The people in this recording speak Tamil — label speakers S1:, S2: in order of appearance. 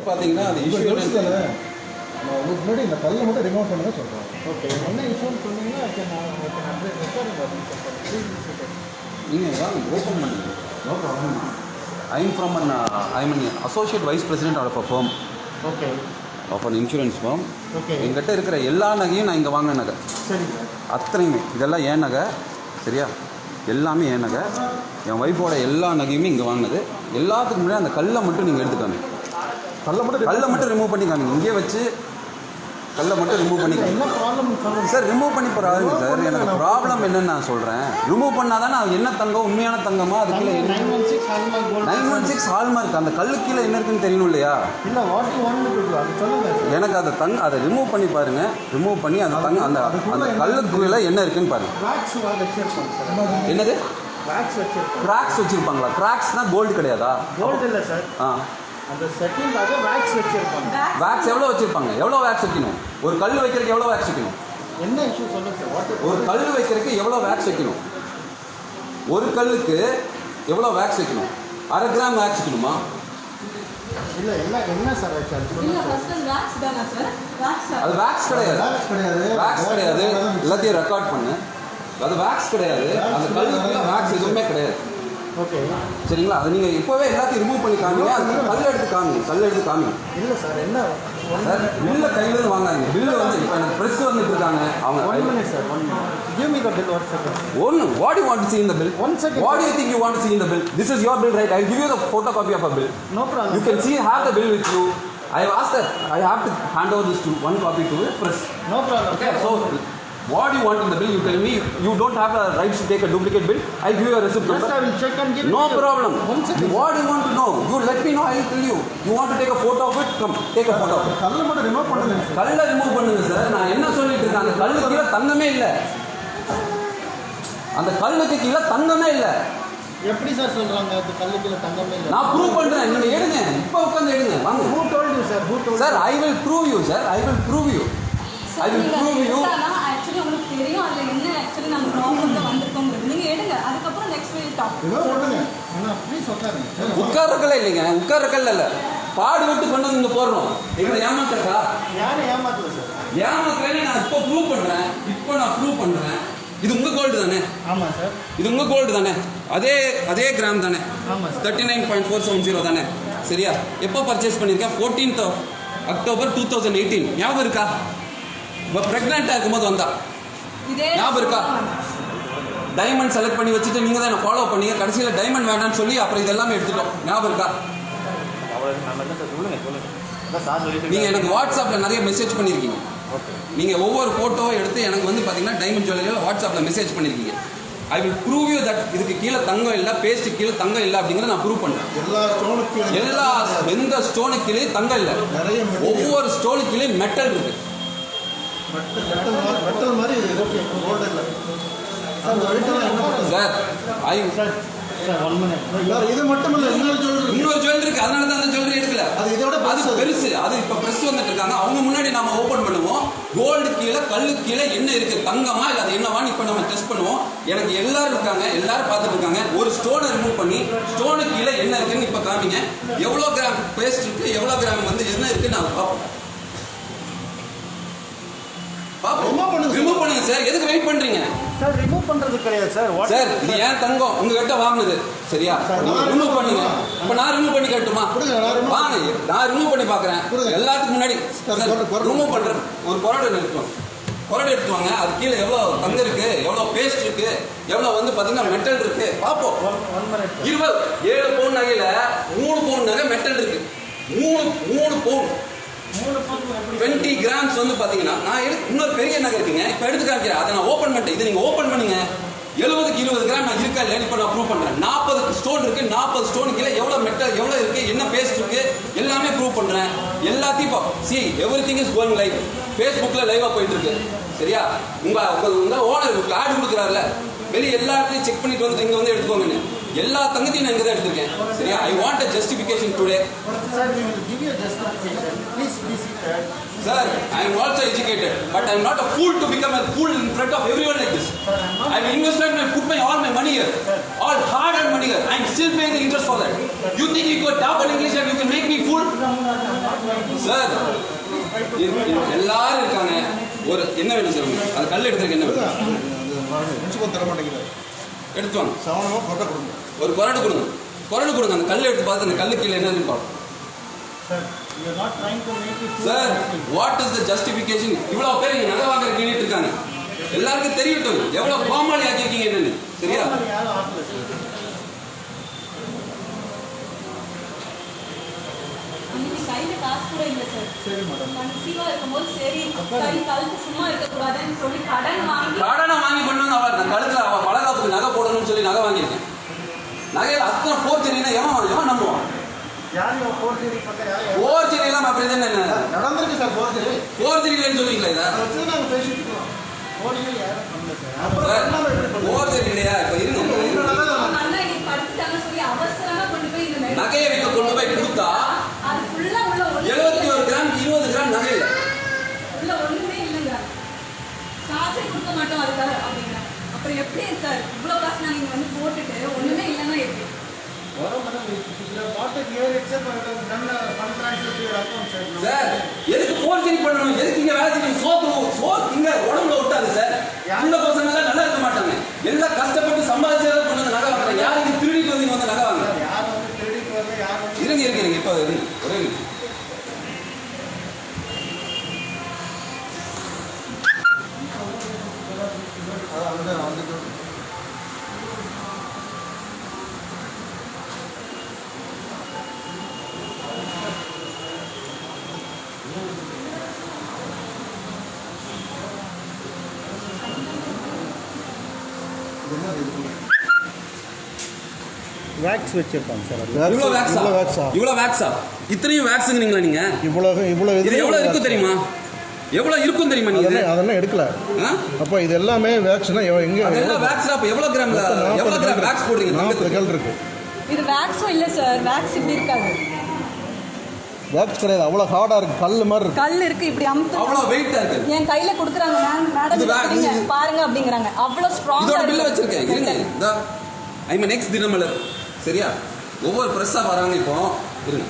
S1: பார்த்தீங்கன்னா அது இஷ்யூ
S2: முன்னாடி இந்த கல்லை மட்டும் ரிமூவ் பண்ணுங்க சொல்கிறோம்.
S3: ஓகே, என்ன இஷ்யூன்னு சொன்னீங்கன்னா
S1: நீங்கள் வாங்க ஓப்பன் பண்ணுங்க. No problem. I mean associate vice president of a firm.
S3: Okay,
S1: of an insurance form.
S3: Okay,
S1: எங்கிட்ட இருக்கிற எல்லா நகையும் நான் இங்கே வாங்கின நகை.
S3: சரி,
S1: அத்தனையுமே இதெல்லாம் ஏன் நகை, சரியா? எல்லாமே ஏன் நகை. என் ஒய்ஃபோட எல்லா நகையுமே இங்கே வாங்கினது. எல்லாத்துக்கும் முன்னாடி அந்த கல்லை மட்டும் நீங்கள் எடுத்துக்காமி. கல்லை மட்டும் ரிமூவ் பண்ணி காமிங்க. இங்கே வச்சு கல்லை மட்டும் ரிமூவ் பண்ணி
S3: என்ன ப்ராப்ளம் சொல்லுங்கள்
S1: சார். ரிமூவ் பண்ணி போகிறாருங்க சார். எனக்கு ப்ராப்ளம் என்னன்னு நான் சொல்கிறேன். ரிமூவ் பண்ணால் தானே அது என்ன தங்கம், உண்மையான தங்கமா? அது கீழே 916 ஹால்மார்க். அந்த கல்லு கீழே என்ன இருக்குன்னு தெரியணும் இல்லையா?
S3: இல்லை, வாட் அது சொல்லுங்கள்.
S1: எனக்கு அதை ரிமூவ் பண்ணி பாருங்கள். ரிமூவ் பண்ணி அந்த அந்த அந்த கல்லுக்குள்ளே என்ன இருக்குன்னு பாருங்கள். என்னது கிராக்ஸ் வச்சுருப்பாங்களா? கிராக்ஸ்னால் கோல்டு கிடையாதா?
S3: கோல்டு இல்லை சார். அந்த செட்டிங்காக வேக்ஸ் வச்சிருப்பாங்க.
S1: வேக்ஸ் எவ்வளோ வச்சுருப்பாங்க? எவ்வளோ வேக்ஸ் வைக்கணும்? ஒரு கல் வைக்கிறதுக்கு எவ்வளோ வேக்ஸ் வைக்கணும்?
S3: என்ன இஷ்யூ சொல்லுங்கள் சார்.
S1: ஒரு கல் வைக்கிறதுக்கு எவ்வளோ வேக்ஸ் வைக்கணும்? ஒரு கல்லுக்கு எவ்வளோ வேக்ஸ் வைக்கணும்? 1/2 கிராம் வேக்ஸ் வைக்கணுமா?
S3: இல்லை இல்லை, என்ன சார் ஆச்சு அது சொல்லுங்கள்.
S1: அது வேக்ஸ் கிடையாது. வேக்ஸ் கிடையாது. எல்லாத்தையும் ரெக்கார்ட் பண்ணு. அது வேக்ஸ் கிடையாது. அந்த கல்லுக்குள்ள வேக்ஸ் எதுவுமே கிடையாது.
S3: ஓகே,
S1: சரிங்களா? அது நீங்கள் இப்போவே எல்லாத்தையும் ரிமூவ் பண்ணி காமிங்க. அது கல் எடுத்து காமிங்க.
S3: இல்லை சார், என்ன
S1: சார் பில்லை கையிலேருந்து வாங்காதீங்க. பில்லு வந்து இப்போ எனக்கு ப்ரெஸ் வந்துட்டு இருக்காங்க அவங்க.
S3: 1 minute sir, 1 minute. Give me the bill, 1 second.
S1: What do you want to see in the bill?
S3: 1 second.
S1: What do you think you want to see in the bill? This is your bill, right? I'll give you the photocopy of a bill.
S3: No problem.
S1: You can see, have the bill with you. I have asked that I have to hand over this to one copy to the press.
S3: No problem.
S1: Okay, so what do you want in the bill? You tell me. You don't have a right to take a duplicate bill. I'll give you a receipt number.
S3: Just I will check and give
S1: No
S3: you.
S1: problem.
S3: 1 second.
S1: What do you want to know? You let me know. I will tell you. You want to take a photo of it? Come, take a photo of it.
S2: கல்லை மட்டும் ரிமூவ் பண்ணுங்க.
S1: கல்லை ரிமூவ் பண்ணுங்க சார். நான் என்ன சொல்லிட்டு இருக்கேன்? அந்த கல்லுக்கு கீழே தங்கமே இல்லை. அந்த கல்லுக்கு கீழே தங்கமே இல்லை.
S3: எப்படி சார் சொல்றாங்க? அது கல்லுக்குள்ள தங்கமே இல்லை.
S1: நான் ப்ரூவ் பண்றேன். நீங்க எடுங்க. இப்போ உட்கார்ந்து எடுங்க. வாங்க.
S3: Who told you sir? Who told you?
S1: Sir, I will prove you, sir. I will prove you. I will prove you.
S4: Actually உங்களுக்கு தெரியும் அதுல என்ன actually நம்ம ப்ராப்ளம்ல வந்திருக்கோம்ங்கிறது. நீங்க எடுங்க. அதுக்கு அப்புறம் next we'll talk.
S2: ரிமூவ் பண்ணுங்க.
S3: அண்ணா ப்ளீஸ் உட்காருங்க.
S1: உட்கார்றக்கல இல்லைங்க. உட்கார்றக்கல இல்ல. பாடு விட்டு கொண்டு வந்து இங்க போறோம். எங்களை ஏமாத்துறதா?
S3: யாரை ஏமாத்தல சார்.
S1: ஏமாத்துறேன்னு நான் இப்போ ப்ரூவ் பண்றேன். நான் ப்ரூவ் பண்றேன். இது உங்க கோல்டு தானே?
S3: ஆமா சார்.
S1: இது உங்க கோல்டு தானே? அதே கிராம் தானே?
S3: ஆமா சார்.
S1: 39.470 தானே? சரியா? எப்போ பர்ச்சேஸ் பண்ணிருக்கேன்? 14th of October 2018. ஞாபகம் இருக்கா? இப்போ ப்ரெக்னெண்ட்டாக இருக்கும்போது வந்தா ஞாபகம் இருக்கா? டைமண்ட் செலக்ட் பண்ணி வச்சுட்டு நீங்கள் தான் என்ன ஃபாலோ பண்ணீங்க. கடைசியில் டைமண்ட் வேண்டாம்னு சொல்லி அப்புறம் இதெல்லாமே எடுத்துட்டோம். ஞாபகம் இருக்கா? நீங்கள் எனக்கு வாட்ஸ்அப்பில் நிறைய மெசேஜ் பண்ணியிருக்கீங்க. நீங்கள் ஒவ்வொரு ஃபோட்டோவை எடுத்து எனக்கு வந்து பார்த்தீங்கன்னா டைமண்ட் ஜுவல்லரியில் வாட்ஸ்அப்பில் மெசேஜ் பண்ணியிருக்கீங்க. I will prove you that இதுக்கு கீழே தங்கம் இல்லை, பேஸ்ட்டு கீழே தங்கம் இல்லை அப்படிங்கிறத நான் ப்ரூவ் பண்ணுறேன். எந்த ஸ்டோனுக்கு கீழே தங்கம் இல்லை. ஒவ்வொரு ஸ்டோனுக்கு கீழே மெட்டல் இருக்கு.
S2: மெட்டல் மாதிரி கோல்டு இல்லை
S1: சார்.
S3: Sir 1 minute.
S2: இது மட்டும் இல்லை,
S1: இன்னொரு ஜுவல்லரி இருக்கு. அதனால தான் அந்த ஜுவல்லரி எடுக்கல. அது பெருசு. அது இப்போ ப்ரெஸ் வந்துட்டு இருக்காங்க. அவங்க முன்னாடி நாம ஓப்பன் பண்ணுவோம். கோல்டு கீழே கல்லுக்கு கீழே என்ன இருக்கு, தங்கமா இல்லை அது என்னவான்னு இப்போ நம்ம டெஸ்ட் பண்ணுவோம். எனக்கு எல்லாரும் இருக்காங்க, எல்லாரும் பார்த்துட்டு இருக்காங்க. ஒரு ஸ்டோனை ரிமூவ் பண்ணி ஸ்டோனுக்கு கீழே என்ன இருக்குன்னு இப்போ காமிங்க. எவ்வளோ கிராம் பேஸ்ட் இருக்கு, எவ்வளோ கிராம் வந்து என்ன இருக்குன்னு நான் பார்ப்போம். ரிமூவ் பண்ணுங்க சார். எதுக்கு வெயிட் பண்றீங்க
S3: சார்? ரிமூவ் பண்றது கிடையாது சார்.
S1: சார் இது ஏன் தங்கம் உங்ககிட்ட வாங்குனது, சரியா? ரிமூவ் பண்ணுங்க. இப்போ நான் ரிமூவ் பண்ணி கட்டுமா? வாங்க, நான் ரிமூவ் பண்ணி பார்க்குறேன். எல்லாத்துக்கும் முன்னாடி ரிமூவ் பண்ணுறேன். ஒரு கொரடை எடுத்துவோம். கொரடை எடுத்துவாங்க. அது கீழே எவ்வளோ தங்கம் இருக்கு, எவ்வளோ பேஸ்ட் இருக்கு, எவ்வளோ வந்து பார்த்தீங்கன்னா மெட்டல் இருக்கு பார்ப்போம். 7 பவுன் நகையில் 3 பவுன் நகை மெட்டல் இருக்கு. 3 பவுன் 20 கிராம்ஸ் வந்து பார்த்தீங்கன்னா நான் இன்னொரு பெரிய நகை இருக்குங்க. இப்போ எடுத்து காமிக்கிறேன். அதை நான் ஓப்பன் பண்ணிட்டேன். இதை நீங்கள் ஓப்பன் பண்ணுங்க. 70க்கு 20 கிராம் நான் இருக்கா இல்லையா இப்போ நான் ப்ரூவ் பண்ணுறேன். 40 ஸ்டோன் இருக்கு. 40 ஸ்டோனுக்கு கீழே எவ்வளோ மெட்டல் எவ்வளோ இருக்கு, என்ன பேஸ்ட் இருக்கு, எல்லாமே ப்ரூவ் பண்ணுறேன். எல்லாத்தையும் எவ்ரிதிங் இஸ் கோயிங் லைவ். ஃபேஸ்புக்கில் லைவாக போயிட்டு இருக்கு. சரியா? உங்கள் ஓனர் ஆட் கொடுக்குறாருல, வெளியே எல்லா இடத்தையும் செக் பண்ணிட்டு வந்து இங்கே வந்து எடுத்துக்கோங்கன்னு. எல்லா தங்கத்தையும் நான் இங்கே தான் எடுத்திருக்கேன். சரியா? I want a justification today.
S3: Sir, we will give you a justification. Please be seated.
S1: Sir, I am also educated, but I am not a fool to become a fool in front of everyone like this.
S3: Sir,
S1: I have invested and put all my money here, all hard-earned money here. I am still paying the interest for that. You think you could talk in English and you can make me fool? எல்லாரும் இருக்காங்க. ஒரு என்ன வேணும் சொல்லுங்க, அது கல் எடுத்துருக்கு என்ன வேணும்
S2: முன்சிபல் தர மாட்டேங்கிறாரு.
S1: எடுத்து வாங்க.
S2: சவனமாக கொட்டை கொடுங்க.
S1: ஒரு கொரடு கொடுங்க, கொரடு கொடுங்க. அந்த கல் எடுத்து பார்த்து அந்த கல்லு கீழே என்ன பார்ப்போம்.
S3: You are not trying to make it.
S1: Sir, what is the justification? இவ்வளோ பேர் இங்கே நகை வாங்குற கேட்டு இருக்காங்க. எல்லாருக்கும் தெரியட்டும் எவ்வளோ கோமாளி ஆக்கியிருக்கீங்க என்னன்னு. சரியா?
S3: யாரும் ஆகல சார்.
S4: அன்னைக்கு கையில காசு கூட இல்லை சார்.
S3: சரி மேடம்.
S4: கன்சீவா இருக்கும்போது சரி கை கழுத்து சும்மா இருக்கக்கூடாதுன்னு சொல்லி கடன் வாங்கி
S1: கடனை வாங்கி கொண்டு வந்து அவள் கழுத்தில் அவள் பலகாப்புக்கு நகை போடணும்னு சொல்லி நகை வாங்கியிருக்கேன். நகையில் அத்தனை போர்ச்சரின்னா எவன் நம்புவான்?
S3: யார் ஃபோர்ஜரி பண்ண யார்
S1: போர்ச்சரி எல்லாம் அப்படி தானே
S2: நடந்திருக்கு சார் ஃபோர்ஜரி.
S1: போர்ச்சரி இல்லைன்னு சொல்லுவீங்களா இதை?
S2: அதை வச்சு நாங்கள் பேசிட்டு இருக்கோம்.
S3: ஃபோர்ஜரி யாரும் பண்ணல சார்.
S2: அப்புறம் பண்ணாம எப்படி பண்ணுவோம்?
S1: போர்ச்சரி இல்லையா? இப்போ இருங்க.
S4: அவங்க அண்ணா இன்னைக்கு படுத்துட்டாங்க சொல்லி அவசரமா கொண்டு போய் இந்த மெடிக்கல்
S1: நகையை விற்க கொண்டு போய் கொடுத்தா
S4: அது ஃபுல்லா உள்ள
S1: 71 கிராம் 20 கிராம் நகை இல்லை.
S4: உள்ள ஒண்ணுமே இல்லைங்க. காசே கொடுக்க மாட்டோம் அதுக்காக அப்படிங்கிறாங்க. அப்புறம் எப்படி சார் இவ்வளோ காசு நாங்கள் இங்கே வந்து போட்டுட்டு ஒண்ணுமே இல்லைன்னா எப்படி?
S3: வரோம் madam. What year except done fund transfer to your account sir.
S1: Sir, எதுக்கு போர்ச்சரி பண்ணணும்? எதுக்கு இங்க வேலை செய்யணும்? சோத்து இங்க உடம்புல விட்டாது சார். அந்த பசங்க எல்லாம் நல்லா இருக்க மாட்டாங்க. எல்லாம் கஷ்டப்பட்டு சம்பாதிச்சதை கொண்டு வந்து நகை வாங்குறாங்க. யாருக்கு திருடிட்டு வந்து நகை வாங்க?
S3: யார் வந்து திருடிட்டு வரல, யார் வந்து
S1: இருங்க இப்போ இருங்க ஒரே நிமிஷம்.
S2: அதான் வந்துட்டு
S3: வேக்ஸ் வச்சிருக்காங்க சார்.
S1: இவ்வளோ வேக்ஸா? இத்தனையும் வேக்ஸுங்கிறீங்களா நீங்க?
S2: இவ்வளோ
S1: இது எவ்வளோ இருக்கும் தெரியுமா? எவ்வளோ இருக்கும் தெரியுமா நீங்க?
S2: அதெல்லாம் எடுக்கல. அப்போ இது எல்லாமே வேக்ஸ்னா எங்க?
S1: அதெல்லாம் வேக்ஸ்ல அப்ப எவ்வளவு கிராம் வேக்ஸ் போடுறீங்க?
S2: 40 கல் இருக்கு.
S4: இது வேக்ஸும் இல்லை சார். வேக்ஸ் இப்படி இருக்காது.
S2: வேக்ஸ் கிடையாது, அவ்வளோ ஹார்டாக இருக்குது, கல் மாதிரி இருக்கு.
S4: கல் இருக்கு இப்படி அமுத்து
S1: அவ்வளோ வெயிட்டா இருக்கு.
S4: என் கையில கொடுக்குறாங்க மேடம் பாருங்க அப்படிங்கிறாங்க. அவ்வளோ ஸ்ட்ராங்கா
S1: இதோட பில்ல வச்சிருக்கேன். இருங்க, இந்த ஐ நெக்ஸ்ட் தினமலர். சரியா? ஒவ்வொரு ப்ரெஸ்ஸாக வராங்க இப்போ. இருங்க.